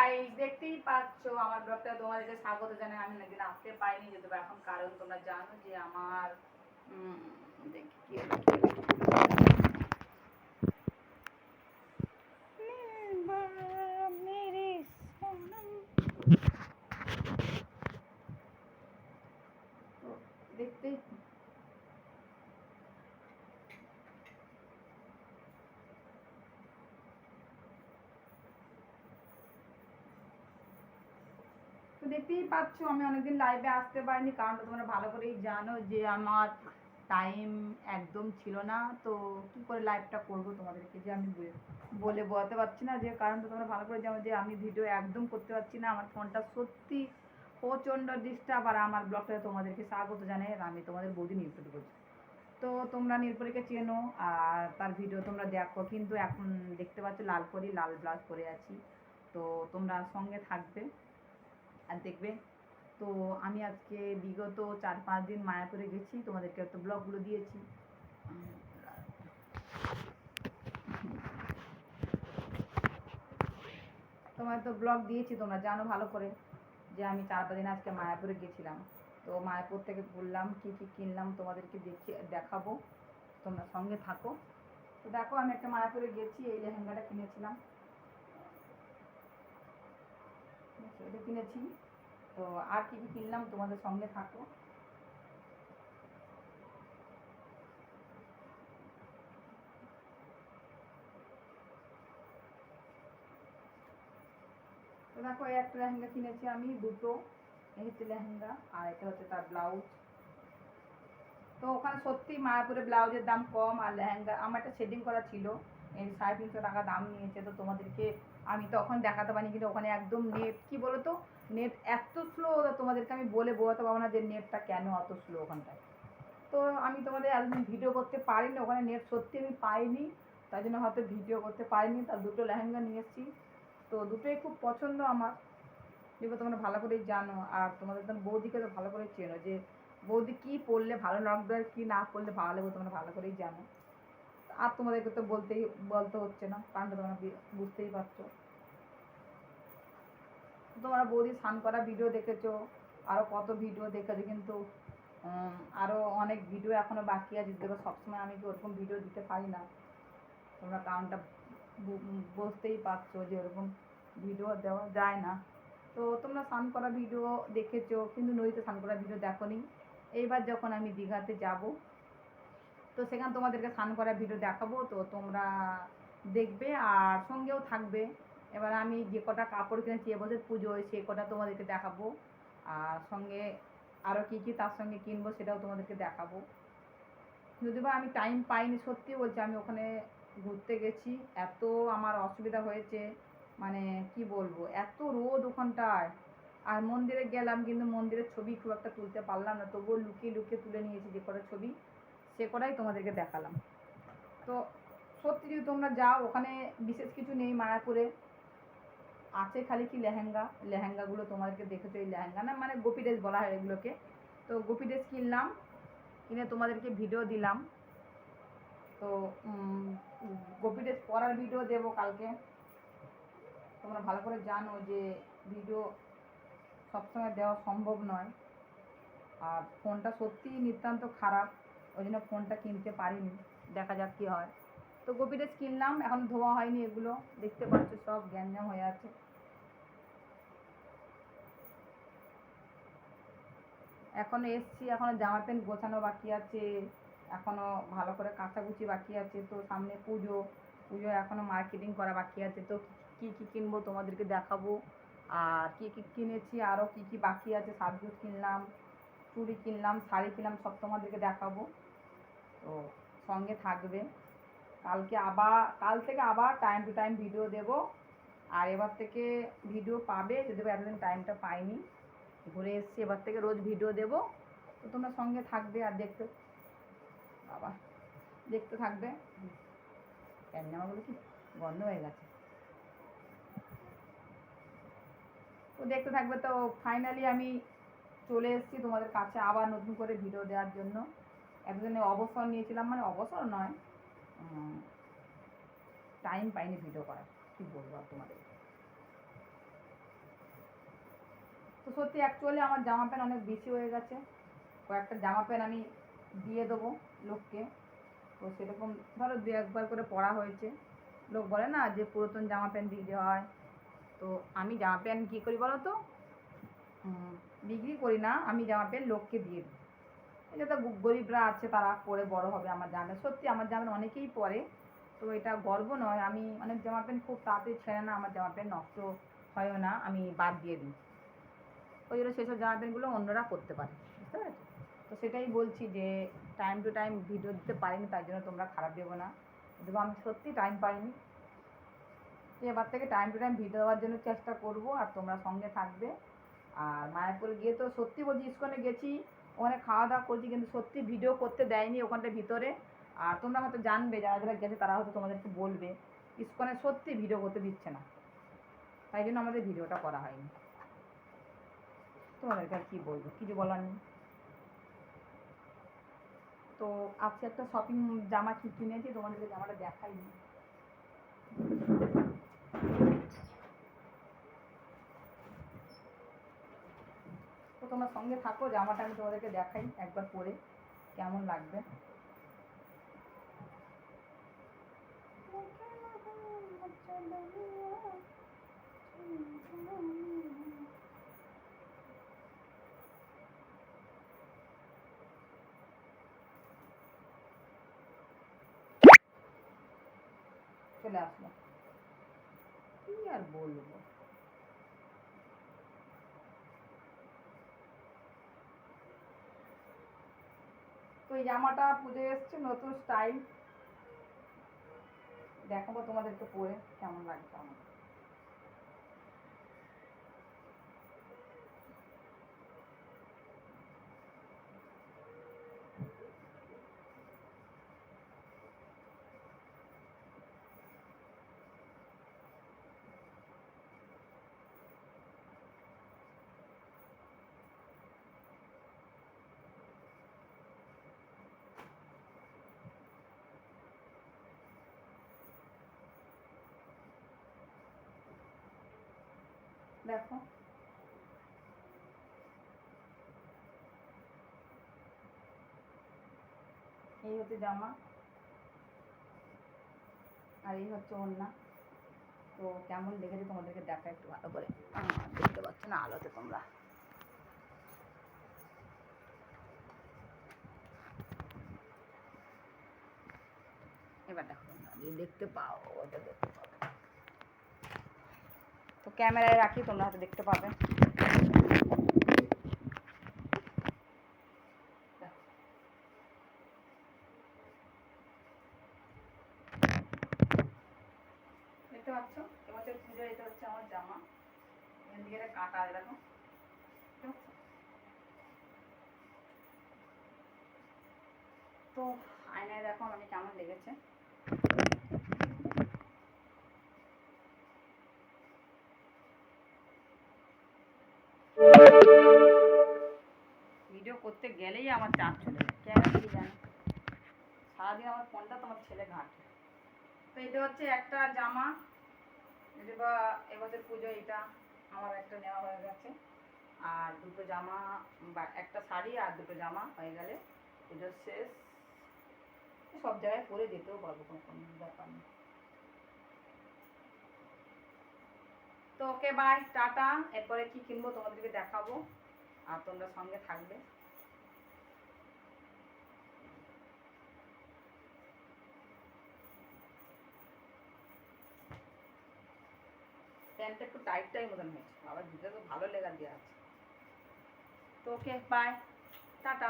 Guys, দেখতেই পাচ্ছ আমার ব্লগটা তোমাদেরকে স্বাগত জানাই। আমি নাকি আসতে পাইনি যেতে এখন, কারণ তোমরা জানো যে আমার দেখি কি দেখতেই তো দেখতেই পাচ্ছ আমি অনেকদিন লাইভে আসতে পারিনি, কারণ তোমরা ভালো করেই জানো যে আমার টাইম একদম ছিল না। তো কি করে লাইভটা করবো তোমাদেরকে যে আমি বলে বোঝাতে পারছি না, যে কারণ তোমরা ভালো করে জানো যে আমি ভিডিও একদম করতে পারছি না। আমার ফোনটা সত্যি প্রচণ্ড ডিস্টার্ব। আর আমার ব্লগটা তোমাদেরকে স্বাগত জানাই। আর আমি তোমাদের বৌদি নীলপরি বলছি। তো তোমরা নীলপরিকে চেনো আর তার ভিডিও তোমরা দেখো, কিন্তু এখন দেখতে পাচ্ছ লাল ব্লাউজ পরে আছি। তো তোমরা সঙ্গে থাকবে আর দেখবে। তো আমি আজকে বিগত 4-5 দিন মায়াপুরে গেছি, তোমাদেরকে একটা ব্লগগুলো দিয়েছি। তোমার তো ব্লগ দিয়েছি, তোমরা জানো ভালো করে যে আমি 4-5 দিন আজকে মায়াপুরে গেছিলাম। তো মায়াপুর থেকে বললাম কী কী কিনলাম তোমাদেরকে দেখাবো, তোমরা সঙ্গে থাকো। তো দেখো আমি একটা মায়াপুরে গেছি, এই লেহেঙ্গাটা কিনেছিলাম, এটা কিনেছি। তো আর কী কী কিনলাম তোমাদের সঙ্গে থাকো। তো দেখো এই একটা লেহেঙ্গা কিনেছি আমি, দুটো। এই হচ্ছে লেহেঙ্গা আর এটা হচ্ছে তার ব্লাউজ। তো ওখানে সত্যি মায়াপুরে ব্লাউজের দাম কম, আর লেহেঙ্গা আমার একটা সেটিং করা ছিল, এই 350 টাকা দাম নিয়েছে। তো তোমাদেরকে আমি তখন দেখাতে পারিনি, কিন্তু ওখানে একদম নেট কি বলো তো, নেট এত স্লো, তোমাদেরকে আমি বলে বোঝাতে পারবো না যে নেটটা কেন অত স্লো ওখানটায়। তো আমি তোমাদের একদিন ভিডিও করতে পারিনি, ওখানে নেট সত্যি আমি পাইনি, তাই জন্য হয়তো ভিডিও করতে পারিনি। তার দুটো লেহেঙ্গা নিয়ে এসেছি, তো দুটোই খুব পছন্দ আমার, যেগুলো তোমরা ভালো করেই জানো। আর তোমাদের তো বৌদিকে তো ভালো করে চেনো, যে বৌদি কী পরলে ভালো লাগবে আর কী না পরলে ভালো লাগবে তোমরা ভালো করেই জানো। আর তোমাদেরকে তো বলতে হচ্ছে না, কারণ তোমরা বুঝতেই পারছো। তোমরা বৌদি স্নান করা ভিডিও দেখেছো, আরও কত ভিডিও দেখেছো, কিন্তু আরও অনেক ভিডিও এখনও বাকি আছে। দেখো সবসময় আমি কি ওরকম ভিডিও দিতে পারি না, তোমরা কারণটা বুঝতেই পারছো যে ওরকম ভিডিও দেওয়া যায় না। তো তোমরা স্নান করা ভিডিও দেখেছো, কিন্তু নদীতে স্নান করা ভিডিও দেখোনি। এইবার যখন আমি দীঘাতে যাব, তো সেখানে তোমাদেরকে স্নান করা ভিডিও দেখাবো, তো তোমরা দেখবে আর সঙ্গেও থাকবে। এবার আমি যে কটা কাপড় কিনেছি এবছর পুজোয়, সে কটা তোমাদেরকে দেখাবো। আর সঙ্গে আরও কী কী তার সঙ্গে কিনবো সেটাও তোমাদেরকে দেখাবো। যদিও বা আমি টাইম পাইনি, সত্যি বলছি। আমি ওখানে ঘুরতে গেছি, এত আমার অসুবিধা হয়েছে, মানে কি বলবো, এত রোদ ওখানটায়। আর মন্দিরে গেলাম, কিন্তু মন্দিরের ছবি খুব একটা তুলতে পারলাম না, তবুও লুকিয়ে লুকিয়ে তুলে নিয়েছি যে কটা ছবি, সে কটাই তোমাদেরকে দেখালাম। তো সত্যি যদি তোমরা যাও, ওখানে বিশেষ কিছু নেই মায়াপুরে, আছে খালি কি লেহেঙ্গাগুলো তোমাদেরকে দেখেছো, এই লেহেঙ্গা না মানে গোপী ড্রেস বলা হয় এগুলোকে। তো গোপী ড্রেস কিনলাম, কিনে তোমাদেরকে ভিডিও দিলাম। তো গোপী ড্রেস পরার ভিডিও দেবো কালকে। তোমরা ভালো করে জানো যে ভিডিও সবসময় দেওয়া সম্ভব নয়, আর ফোনটা সত্যিই নিতান্ত খারাপ, ওই জন্য ফোনটা কিনতে পারিনি, দেখা যাক কী হয়। তো গোপী ড্রেস কিনলাম, এখন ধোয়া হয়নি, এগুলো দেখতে পাচ্ছ সব গ্যাঞ্জাম হয়ে আছে। এখনও এসছি, এখনও জামা প্যান্ট গোছানো বাকি আছে, এখনও ভালো করে কাচাকুচি বাকি আছে। তো সামনে পুজো, এখনও মার্কেটিং করা বাকি আছে। তো কী কী কিনবো তোমাদেরকে দেখাবো, আর কী কী কিনেছি, আরও কী কী বাকি আছে, সাজগোজ কিনলাম, চুড়ি কিনলাম, শাড়ি কিনলাম, সব তোমাদেরকে দেখাবো। তো সঙ্গে থাকবে। কাল থেকে আবার টাইম টু টাইম ভিডিও দেবো। আর এবার থেকে ভিডিও পাবে, যদি এতদিন টাইমটা পাইনি, ঘুরে এসছি, এবার থেকে রোজ ভিডিও দেবো। তো তোমরা সঙ্গে থাকবে আর বাবা দেখতে থাকবে। জামাগুলো কি গন্ধ হয়ে গেছে, তো দেখতে থাকবে। তো ফাইনালি আমি চলে এসেছি তোমাদের কাছে আবার নতুন করে ভিডিও দেওয়ার জন্য। একদিনে অবসর নিয়েছিলাম, মানে অবসর নয়, টাইম পাইনি ভিডিও করার, কী বলবো আর তোমাদের। তো সত্যি অ্যাকচুয়ালি আমার জামা প্যান্ট অনেক বেশি হয়ে গেছে, কয়েকটা জামা প্যান্ট আমি দিয়ে দেবো লোককে। তো সেরকম ধরো দু একবার করে পরা হয়েছে, লোক বলে না যে পুরাতন জামা প্যান্ট দিতে হয়। তো আমি জামা প্যান্ট কী করি বলো তো, বিক্রি করি না, আমি জামা প্যান্ট লোককে দিয়ে দিই। এটা তো গরিবরা আছে তারা পরে বড় হবে আমার জামা, সত্যি আমার জামা অনেকেই পরে। তো এটা গর্ব নয়, আমি অনেক জামা প্যান্ট খুব তাড়াতাড়ি ছেড়ে না, আমার জামা প্যান্ট নষ্ট হয়ও না, আমি বাদ দিয়ে দিই। ওই জন্য সেসব জামা প্যান্টগুলো অন্যরা করতে পারে, বুঝতে পেরেছো? তো সেটাই বলছি যে টাইম টু টাইম ভিডিও দিতে পারিনি, তাই জন্য তোমরা খারাপ দেবো না, দেবো আমি সত্যি টাইম পাইনি। এবার থেকে টাইম টু টাইম ভিডিও দেওয়ার জন্য চেষ্টা করব, আর তোমরা সঙ্গে থাকবে। আর মায়াপুরে গিয়ে তো সত্যি বলছি, ইস্কনে গেছি, ওখানে খাওয়া দাওয়া করছি, কিন্তু সত্যি ভিডিও করতে দেয়নি ওখানটার ভিতরে। আর তোমরা হয়তো জানবে, যারা যারা গেছে তারা হয়তো তোমাদেরকে বলবে, ইস্কনে সত্যি ভিডিও করতে দিচ্ছে না, তাই জন্য আমাদের ভিডিওটা করা হয়নি। তোমাদেরকে আর কী বলবো, কিছু বলার নেই। তো আজকে একটা শপিং জামা কিনেছি, তোমাদেরকে জামাটা দেখাইনি। তো তোমরা সঙ্গে থাকো, জামাটা আমি তোমাদেরকে দেখাই একবার পরে কেমন লাগবে। চলে আসলো, কি আর বলবো। তো এই জামাটা পুজোয় এসছে, নতুন স্টাইল, দেখাবো তোমাদেরকে পরে কেমন লাগছে আমার। দেখো এই হচ্ছে জামা, আর এই হচ্ছে ওড়না। তো কেমন লেগেছে তোমাদেরকে দেখা একটু ভালো করে, দেখতে পাচ্ছ না আলোতে তোমরা। এবার দেখো দেখতে পাও, ওটা দেখতে পাবে। তো ক্যামেরায় রাখি, তোমরা হয়তো দেখতে পাবে। দেখতে পাচ্ছ, এবছর পুজো, এটা হচ্ছে আমার জামা, এখান থেকে একটা কাটা এরকম, তো আয়নায় দেখো আমাকে কেমন লেগেছে। ভিডিও করতে গেলেই আমার চাপ চলে যায়, কেন কি জানো, সারাদিন আমার ফোনটা তোমার ছেলে ঘাঁটে। তো এটা হচ্ছে একটা জামা, এটা বা এবছর পুজো, এটা আমার একটা নেওয়া হয়ে গেছে। আর দুটো জামা বা একটা শাড়ি আর দুটো জামা হয়ে গেলে পুজো শেষ। সব জায়গায় পরে যেতেও পারবো, কোনো ব্যাপার নেই। তো ওকে বাই, টাটা। এরপরে কি কিনবো তোমাদেরকে দেখাবো, আর তোমরা সঙ্গে থাকবে। প্যান্টটা একটু টাইট টাইট মতন হয়েছে, আবার দিতে তো ভালো লেগা দেওয়া আছে। তো ওকে বাই, টাটা।